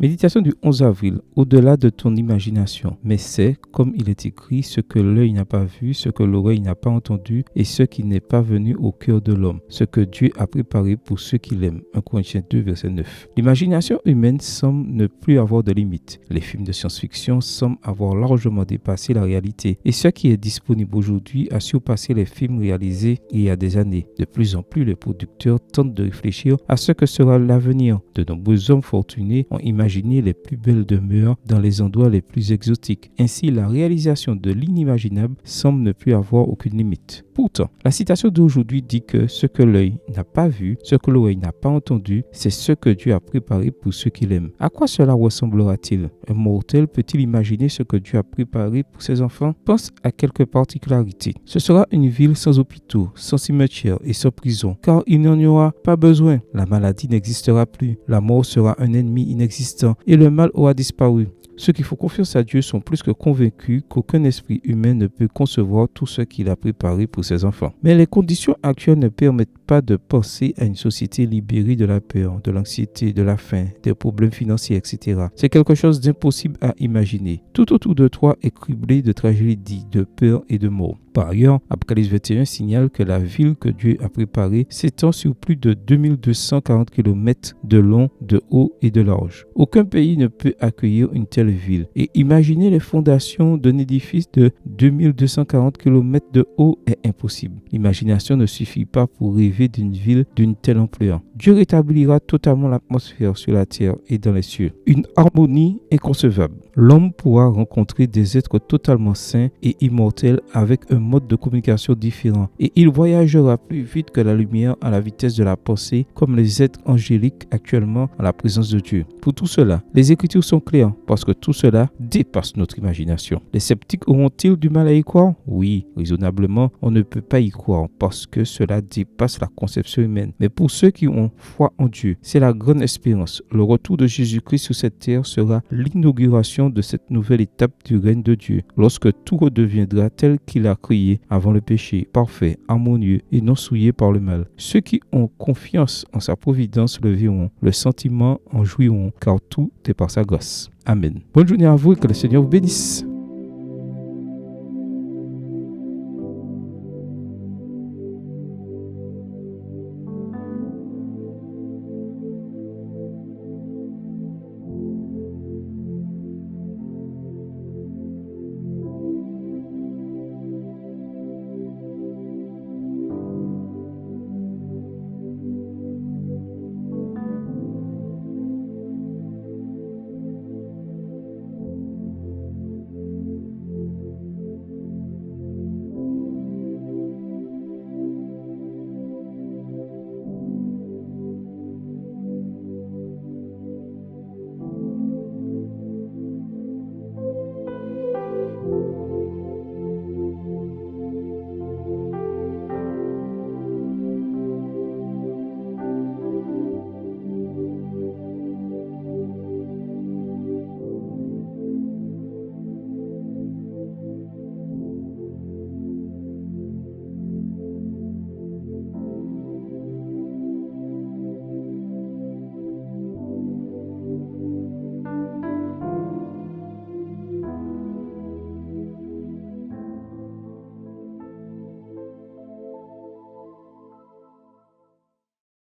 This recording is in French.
Méditation du 11 avril, au-delà de ton imagination. Mais c'est, comme il est écrit, ce que l'œil n'a pas vu, ce que l'oreille n'a pas entendu et ce qui n'est pas venu au cœur de l'homme, ce que Dieu a préparé pour ceux qui l'aiment. 1 Corinthiens 2, verset 9. L'imagination humaine semble ne plus avoir de limites. Les films de science-fiction semblent avoir largement dépassé la réalité et ce qui est disponible aujourd'hui a surpassé les films réalisés il y a des années. De plus en plus, les producteurs tentent de réfléchir à ce que sera l'avenir. De nombreux hommes fortunés ont imaginé les plus belles demeures dans les endroits les plus exotiques. Ainsi, la réalisation de l'inimaginable semble ne plus avoir aucune limite. Pourtant, la citation d'aujourd'hui dit que ce que l'œil n'a pas vu, ce que l'oreille n'a pas entendu, c'est ce que Dieu a préparé pour ceux qui l'aiment. À quoi cela ressemblera-t-il? Un mortel peut-il imaginer ce que Dieu a préparé pour ses enfants? Pense à quelques particularités. Ce sera une ville sans hôpitaux, sans cimetière et sans prison, car il n'en y aura pas besoin. La maladie n'existera plus, la mort sera un ennemi inexistant et le mal aura disparu. Ceux qui font confiance à Dieu sont plus que convaincus qu'aucun esprit humain ne peut concevoir tout ce qu'il a préparé pour ses enfants. Mais les conditions actuelles ne permettent pas de penser à une société libérée de la peur, de l'anxiété, de la faim, des problèmes financiers, etc. C'est quelque chose d'impossible à imaginer. Tout autour de toi est criblé de tragédies, de peur et de mort. Par ailleurs, Apocalypse 21 signale que la ville que Dieu a préparée s'étend sur plus de 2240 km de long, de haut et de large. Aucun pays ne peut accueillir une telle ville. Et imaginer les fondations d'un édifice de 2240 km de haut est impossible. L'imagination ne suffit pas pour rêver d'une ville d'une telle ampleur. Dieu rétablira totalement l'atmosphère sur la terre et dans les cieux. Une harmonie inconcevable. L'homme pourra rencontrer des êtres totalement sains et immortels avec un mode de communication différent et il voyagera plus vite que la lumière à la vitesse de la pensée comme les êtres angéliques actuellement en la présence de Dieu. Pour tout cela, les Écritures sont claires parce que tout cela dépasse notre imagination. Les sceptiques auront-ils du mal à y croire? Oui, raisonnablement, on ne peut pas y croire parce que cela dépasse la conception humaine. Mais pour ceux qui ont foi en Dieu, c'est la grande espérance. Le retour de Jésus-Christ sur cette terre sera l'inauguration de cette nouvelle étape du règne de Dieu, lorsque tout redeviendra tel qu'il a créé avant le péché, parfait, harmonieux et non souillé par le mal. Ceux qui ont confiance en sa providence le verront, le sentiment en jouiront, car tout est par sa grâce. Amen. Bonne journée à vous et que le Seigneur vous bénisse.